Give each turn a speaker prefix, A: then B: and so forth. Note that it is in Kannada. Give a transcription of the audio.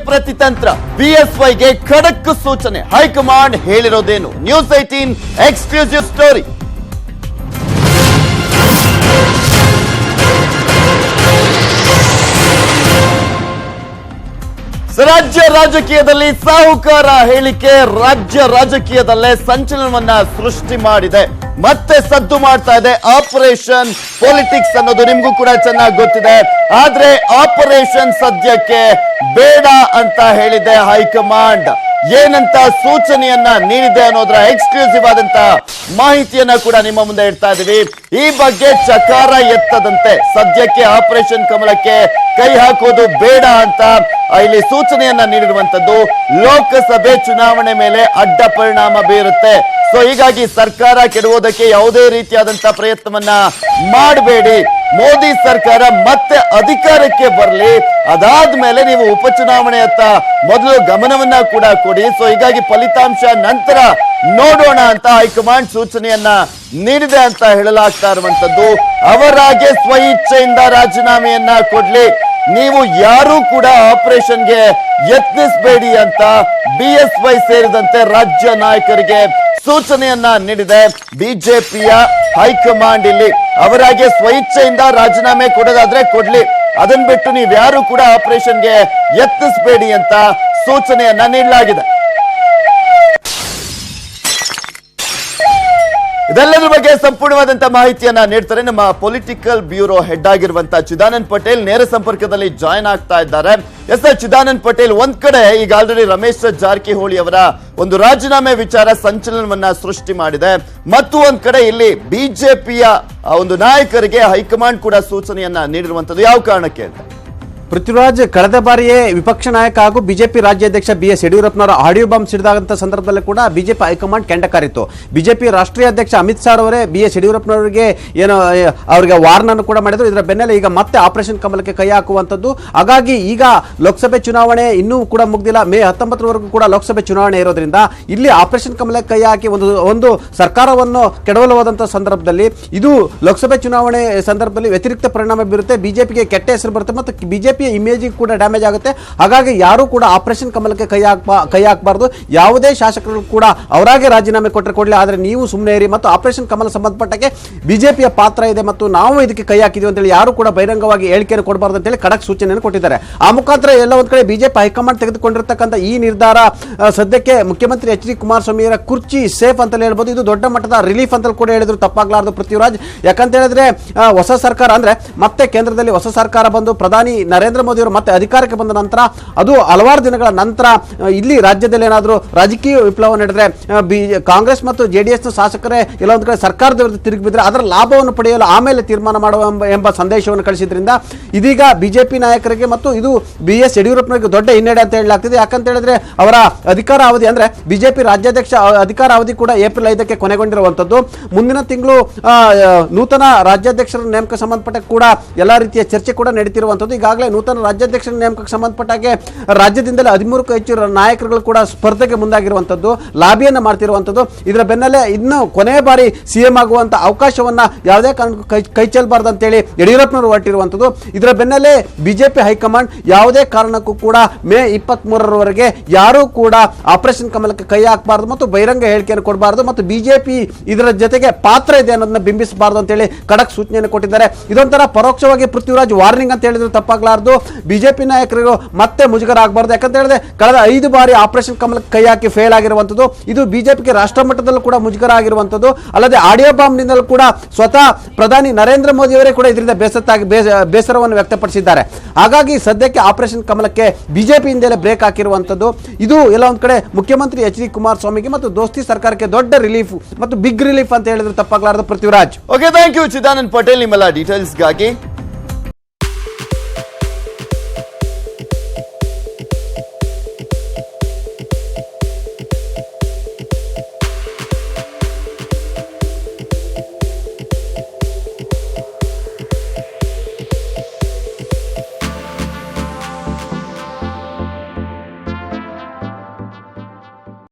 A: ಪ್ರತಿತಂತ್ರ ಬಿಎಸ್ವೈಗೆ ಖಡಕ್ ಸೂಚನೆ ಹೈಕಮಾಂಡ್ ಹೇಳಿರೋದೇನು ನ್ಯೂಸ್ 18 ಎಕ್ಸ್ಕ್ಲೂಸಿವ್ ಸ್ಟೋರಿ. ರಾಜ್ಯ ರಾಜಕೀಯದಲ್ಲಿ ಸಾಹುಕಾರ ಹೇಳಿಕೆ ರಾಜ್ಯ ರಾಜಕೀಯದಲ್ಲೇ ಸಂಚಲನವನ್ನ ಸೃಷ್ಟಿ ಮಾಡಿದೆ. ಮತ್ತೆ ಸದ್ದು ಮಾಡ್ತಾ ಇದೆ ಆಪರೇಷನ್ ಪೊಲಿಟಿಕ್ಸ್ ಅನ್ನೋದು ನಿಮ್ಗೂ ಕೂಡ ಚೆನ್ನಾಗಿ ಗೊತ್ತಿದೆ. ಆದ್ರೆ ಆಪರೇಷನ್ ಸದ್ಯಕ್ಕೆ ಬೇಡ ಅಂತ ಹೇಳಿದೆ ಹೈಕಮಾಂಡ್. ಏನಂತ ಸೂಚನೆಯನ್ನ ನೀಡಿದೆ ಅನ್ನೋದರ ಎಕ್ಸ್ಕ್ಲೂಸಿವ್ ಆದಂತ ಮಾಹಿತಿಯನ್ನ ಕೂಡ ನಿಮ್ಮ ಮುಂದೆ ಇಡ್ತಾ ಇದೀವಿ. ಈ ಬಗ್ಗೆ ಚಕಾರ ಎತ್ತದಂತೆ ಸದ್ಯಕ್ಕೆ ಆಪರೇಷನ್ ಕಮಲಕ್ಕೆ ಕೈ ಹಾಕೋದು ಬೇಡ ಅಂತ ಇಲ್ಲಿ ಸೂಚನೆಯನ್ನ ನೀಡಿರುವಂತದ್ದು ಲೋಕಸಭೆ ಚುನಾವಣೆ ಮೇಲೆ ಅಡ್ಡ ಪರಿಣಾಮ ಬೀರುತ್ತೆ. ಸೊ ಹೀಗಾಗಿ ಸರ್ಕಾರ ಕೆಡುವುದಕ್ಕೆ ಯಾವುದೇ ರೀತಿಯಾದಂತ ಪ್ರಯತ್ನವನ್ನ ಮಾಡಬೇಡಿ. ಮೋದಿ ಸರ್ಕಾರ ಮತ್ತೆ ಅಧಿಕಾರಕ್ಕೆ ಬರಲಿ, ಅದಾದ್ಮೇಲೆ ನೀವು ಉಪಚುನಾವಣೆಯತ್ತ ಮೊದಲು ಗಮನವನ್ನ ಕೂಡ ಕೊಡಿ. ಸೊ ಹೀಗಾಗಿ ಫಲಿತಾಂಶ ನಂತರ ನೋಡೋಣ ಅಂತ ಹೈಕಮಾಂಡ್ ಸೂಚನೆಯನ್ನ ನೀಡಿದೆ ಅಂತ ಹೇಳಲಾಗ್ತಾ ಇರುವಂತದ್ದು. ಅವರಾಗೆ ಸ್ವಇಚ್ಛೆಯಿಂದ ರಾಜೀನಾಮೆಯನ್ನ ಕೊಡ್ಲಿ, ನೀವು ಯಾರು ಕೂಡ ಆಪರೇಷನ್ಗೆ ಯತ್ನಿಸಬೇಡಿ ಅಂತ ಬಿಎಸ್ವೈ ಸೇರಿದಂತೆ ರಾಜ್ಯ ನಾಯಕರಿಗೆ ಸೂಚನೆಯನ್ನ ನೀಡಿದೆ ಬಿಜೆಪಿಯ ಹೈಕಮಾಂಡ್. ಇಲ್ಲಿ ಅವರಾಗೆ ಸ್ವಇಚ್ಛೆಯಿಂದ ರಾಜೀನಾಮೆ ಕೊಡೋದಾದ್ರೆ ಕೊಡ್ಲಿ, ಅದನ್ನ ಬಿಟ್ಟು ನೀವು ಯಾರು ಕೂಡ ಆಪರೇಷನ್ಗೆ ಯತ್ನಿಸಬೇಡಿ ಅಂತ ಸೂಚನೆಯನ್ನ ನೀಡಲಾಗಿದೆ. ಇದೆಲ್ಲದ್ರ ಬಗ್ಗೆ ಸಂಪೂರ್ಣವಾದಂತ ಮಾಹಿತಿಯನ್ನ ನೀಡ್ತಾರೆ ನಮ್ಮ ಪೊಲಿಟಿಕಲ್ ಬ್ಯೂರೋ ಹೆಡ್ ಆಗಿರುವಂತಹ ಚಿದಾನಂದ್ ಪಟೇಲ್. ನೇರ ಸಂಪರ್ಕದಲ್ಲಿ ಜಾಯಿನ್ ಆಗ್ತಾ ಇದ್ದಾರೆ. ಎಸ್ ಸರ್, ಚಿದಾನಂದ್ ಪಟೇಲ್, ಒಂದ್ ಕಡೆ ಈಗ ಆಲ್ರೆಡಿ ರಮೇಶ್ ಜಾರಕಿಹೊಳಿ ಅವರ ಒಂದು ರಾಜೀನಾಮೆ ವಿಚಾರ ಸಂಚಲನವನ್ನ ಸೃಷ್ಟಿ ಮಾಡಿದೆ, ಮತ್ತು ಒಂದ್ ಕಡೆ ಇಲ್ಲಿ ಬಿಜೆಪಿಯ ಒಂದು ನಾಯಕರಿಗೆ ಹೈಕಮಾಂಡ್ ಕೂಡ ಸೂಚನೆಯನ್ನ ನೀಡಿರುವಂತದ್ದು ಯಾವ ಕಾರಣಕ್ಕೆ ಅಂತ?
B: ಪೃಥ್ವಿರಾಜ್, ಕಳೆದ ಬಾರಿಯೇ ವಿಪಕ್ಷ ನಾಯಕ ಹಾಗೂ ಬಿಜೆಪಿ ರಾಜ್ಯಾಧ್ಯಕ್ಷ ಬಿಎಸ್ ಯಡಿಯೂರಪ್ಪನವರ ಆಡಿಯೋ ಬಾಂಬ್ ಸಿಡಿದಂತ ಸಂದರ್ಭದಲ್ಲಿ ಕೂಡ ಬಿಜೆಪಿ ಹೈಕಮಾಂಡ್ ಕೆಂಡ ಕಾರಿತ್ತು. ಬಿಜೆಪಿ ರಾಷ್ಟ್ರೀಯ ಅಧ್ಯಕ್ಷ ಅಮಿತ್ ಶಾ ಅವರೇ ಬಿಎಸ್ ಯಡಿಯೂರಪ್ಪನವರಿಗೆ ಅವರಿಗೆ ವಾರ್ನನ್ನು ಕೂಡ ಮಾಡಿದ್ರು. ಇದರ ಬೆನ್ನಲ್ಲೇ ಈಗ ಮತ್ತೆ ಆಪರೇಷನ್ ಕಮಲಕ್ಕೆ ಕೈ ಹಾಕುವಂತದ್ದು. ಹಾಗಾಗಿ ಈಗ ಲೋಕಸಭೆ ಚುನಾವಣೆ ಇನ್ನೂ ಕೂಡ ಮುಗ್ದಿಲ್ಲ, ಮೇ 19ರವರೆಗೂ ಕೂಡ ಲೋಕಸಭೆ ಚುನಾವಣೆ ಇರೋದ್ರಿಂದ ಇಲ್ಲಿ ಆಪರೇಷನ್ ಕಮಲಕ್ಕೆ ಕೈ ಹಾಕಿ ಒಂದು ಸರ್ಕಾರವನ್ನು ಕೆಡವಲು ಹೋದಂತಹ ಸಂದರ್ಭದಲ್ಲಿ ಇದು ಲೋಕಸಭೆ ಚುನಾವಣೆ ಸಂದರ್ಭದಲ್ಲಿ ವ್ಯತಿರಿಕ್ತ ಪರಿಣಾಮ ಬೀರುತ್ತೆ. ಬಿಜೆಪಿಗೆ ಕೆಟ್ಟ ಹೆಸರು ಬರುತ್ತೆ ಮತ್ತು ಬಿಜೆಪಿ ಇಮೇಜ್ ಕೂಡ ಡ್ಯಾಮೇಜ್ ಆಗುತ್ತೆ. ಹಾಗಾಗಿ ಯಾರು ಕೂಡ ಆಪರೇಷನ್ ಕಮಲಕ್ಕೆ ಕೈ ಹಾಕಬಾರದು. ಯಾವುದೇ ಶಾಸಕರು ಕೂಡ ಅವರಾಗೆ ರಾಜೀನಾಮೆ ಕೊಟ್ಟರೆ ಕೊಡಲಿ, ಆದರೆ ನೀವು ಸುಮ್ಮನೆ ಇರಿ. ಮತ್ತು ಆಪರೇಷನ್ ಕಮಲ ಸಂಬಂಧಪಟ್ಟಕ್ಕೆ ಬಿಜೆಪಿಯ ಪಾತ್ರ ಇದೆ ಮತ್ತು ನಾವು ಇದಕ್ಕೆ ಕೈ ಹಾಕಿದೀವಿ ಅಂತೇಳಿ ಯಾರು ಕೂಡ ಬಹಿರಂಗವಾಗಿ ಹೇಳಿಕೆಯನ್ನು ಕೊಡಬಾರದು ಅಂತೇಳಿ ಖಡಕ್ ಸೂಚನೆಯನ್ನು ಕೊಟ್ಟಿದ್ದಾರೆ. ಆ ಮುಖಾಂತರ ಎಲ್ಲ ಒಂದ್ ಕಡೆ ಬಿಜೆಪಿ ಹೈಕಮಾಂಡ್ ತೆಗೆದುಕೊಂಡಿರ್ತಕ್ಕಂಥ ಈ ನಿರ್ಧಾರ ಸದ್ಯಕ್ಕೆ ಮುಖ್ಯಮಂತ್ರಿ ಎಚ್ ಡಿ ಕುಮಾರಸ್ವಾಮಿಯವರ ಕುರ್ಚಿ ಸೇಫ್ ಅಂತ ಹೇಳ್ಬೋದು. ಇದು ದೊಡ್ಡ ಮಟ್ಟದ ರಿಲೀಫ್ ಅಂತ ಕೂಡ ಹೇಳಿದ್ರು ತಪ್ಪಾಗ್ಲಾರ್ದು ಪೃಥ್ವಿರಾಜ್. ಯಾಕಂತ ಹೇಳಿದ್ರೆ ಹೊಸ ಸರ್ಕಾರ ಅಂದ್ರೆ ಮತ್ತೆ ಕೇಂದ್ರದಲ್ಲಿ ಹೊಸ ಸರ್ಕಾರ ಬಂದು ಪ್ರಧಾನಿ ನರೇಂದ್ರ ಮೋದಿ ಅವರು ಮತ್ತೆ ಅಧಿಕಾರಕ್ಕೆ ಬಂದ ನಂತರ ಅದು ಹಲವಾರು ದಿನಗಳ ನಂತರ ಇಲ್ಲಿ ರಾಜ್ಯದಲ್ಲಿ ಏನಾದರೂ ರಾಜಕೀಯ ವಿಪ್ಲವ ನಡೆದ್ರೆ ಕಾಂಗ್ರೆಸ್ ಮತ್ತು ಜೆಡಿಎಸ್ ಶಾಸಕರೇ ಎಲ್ಲೊಂದು ಕಡೆ ಸರ್ಕಾರದ ವಿರುದ್ಧ ತಿರುಗಿ ಬಿದ್ದರೆ ಅದರ ಲಾಭವನ್ನು ಪಡೆಯಲು ಆಮೇಲೆ ತೀರ್ಮಾನ ಮಾಡುವ ಎಂಬ ಸಂದೇಶವನ್ನು ಕಳಿಸಿದ್ರಿಂದ ಇದೀಗ ಬಿಜೆಪಿ ನಾಯಕರಿಗೆ ಮತ್ತು ಇದು ಬಿಎಸ್ ಯಡಿಯೂರಪ್ಪನಿಗೆ ದೊಡ್ಡ ಹಿನ್ನಡೆ ಅಂತ ಹೇಳಲಾಗ್ತಿದೆ. ಯಾಕಂತ ಹೇಳಿದ್ರೆ ಅವರ ಅಧಿಕಾರ ಅವಧಿ ಅಂದ್ರೆ ಬಿಜೆಪಿ ರಾಜ್ಯಾಧ್ಯಕ್ಷ ಅಧಿಕಾರ ಅವಧಿ ಕೂಡ ಏಪ್ರಿಲ್ 5ಕ್ಕೆ ಕೊನೆಗೊಂಡಿರುವಂತದ್ದು. ಮುಂದಿನ ತಿಂಗಳು ನೂತನ ರಾಜ್ಯಾಧ್ಯಕ್ಷರ ನೇಮಕ ಸಂಬಂಧಪಟ್ಟ ಕೂಡ ಎಲ್ಲಾ ರೀತಿಯ ಚರ್ಚೆ ಕೂಡ ನಡೀತಿರುವಂತದ್ದು. ಈಗಾಗಲೇ ನೂತನ ರಾಜ್ಯಾಧ್ಯಕ್ಷರ ನೇಮಕಕ್ಕೆ ಸಂಬಂಧಪಟ್ಟಾಗೆ ರಾಜ್ಯದಿಂದಲೇ 13ಕ್ಕೂ ಹೆಚ್ಚು ನಾಯಕರುಗಳು ಕೂಡ ಸ್ಪರ್ಧೆಗೆ ಮುಂದಾಗಿರುವಂತದ್ದು, ಲಾಬಿಯನ್ನು ಮಾಡ್ತಿರುವಂತದ್ದು. ಇದರ ಬೆನ್ನಲ್ಲೇ ಇನ್ನು ಕೊನೆಯ ಬಾರಿ ಸಿಎಂ ಆಗುವಂತ ಅವಕಾಶವನ್ನ ಯಾವುದೇ ಕಾರಣಕ್ಕೂ ಕೈ ಚೆಲ್ಲಬಾರದು ಅಂತೇಳಿ ಯಡಿಯೂರಪ್ಪನವರು ಹೊರಟಿರುವಂತದ್ದು. ಇದರ ಬೆನ್ನಲ್ಲೇ ಬಿಜೆಪಿ ಹೈಕಮಾಂಡ್ ಯಾವುದೇ ಕಾರಣಕ್ಕೂ ಕೂಡ ಮೇ 23ರವರೆಗೆ ಯಾರೂ ಕೂಡ ಆಪರೇಷನ್ ಕಮಲಕ್ಕೆ ಕೈ ಹಾಕಬಾರದು ಮತ್ತು ಬಹಿರಂಗ ಹೇಳಿಕೆಯನ್ನು ಕೊಡಬಾರದು ಮತ್ತು ಬಿಜೆಪಿ ಇದರ ಜೊತೆಗೆ ಪಾತ್ರ ಇದೆ ಅನ್ನೋದನ್ನ ಬಿಂಬಿಸಬಾರದು ಅಂತೇಳಿ ಖಡಕ್ ಸೂಚನೆಯನ್ನು ಕೊಟ್ಟಿದ್ದಾರೆ. ಇದೊಂಥರ ಪರೋಕ್ಷವಾಗಿ ಪೃಥ್ವಿರಾಜ್ ವಾರ್ನಿಂಗ್ ಅಂತ ಹೇಳಿದ್ರು ತಪ್ಪಾಗಲಾರದು. ಬಿಜೆಪಿ ನಾಯಕರಿಗೂ ಮತ್ತೆ ಮುಜುಗರ ಆಗಬಾರದು. ಯಾಕಂತ ಹೇಳಿದ್ರೆ ಕಳೆದ 5 ಬಾರಿ ಆಪರೇಷನ್ ಕಮಲಕ್ಕೆ ಕೈ ಹಾಕಿ ಫೇಲ್ ಆಗಿರುವಂತದ್ದು. ಇದು ಬಿಜೆಪಿಗೆ ರಾಷ್ಟ್ರ ಮಟ್ಟದಲ್ಲೂ ಕೂಡ ಮುಜುಗರ ಆಗಿರುವಂತದ್ದು. ಅಲ್ಲದೆ ಆಡಿಯೋ ಬಾಂಬ್ ನಿಂದಲೂ ಕೂಡ ಸ್ವತಃ ಪ್ರಧಾನಿ ನರೇಂದ್ರ ಮೋದಿ ಅವರೇ ಕೂಡ ಇದರಿಂದ ಬೇಸರವನ್ನು ವ್ಯಕ್ತಪಡಿಸಿದ್ದಾರೆ. ಹಾಗಾಗಿ ಸದ್ಯಕ್ಕೆ ಆಪರೇಷನ್ ಕಮಲಕ್ಕೆ ಬಿಜೆಪಿಯಿಂದಲೇ ಬ್ರೇಕ್ ಹಾಕಿರುವಂತದ್ದು. ಇದು ಎಲ್ಲ ಒಂದ್ ಕಡೆ ಮುಖ್ಯಮಂತ್ರಿ ಎಚ್ ಡಿ ಕುಮಾರಸ್ವಾಮಿಗೆ ಮತ್ತು ದೋಸ್ತಿ ಸರ್ಕಾರಕ್ಕೆ ದೊಡ್ಡ ರಿಲೀಫ್ ಮತ್ತು ಬಿಗ್ ರಿಲೀಫ್ ಅಂತ ಹೇಳಿದ್ರು ತಪ್ಪಾಗಲಾರದು Prithviraj.
A: Okay, thank you Chidanand Patel ನಿಮ್ಮೆಲ್ಲ ಡೀಟೇಲ್ಸ್ಗಾಗಿ.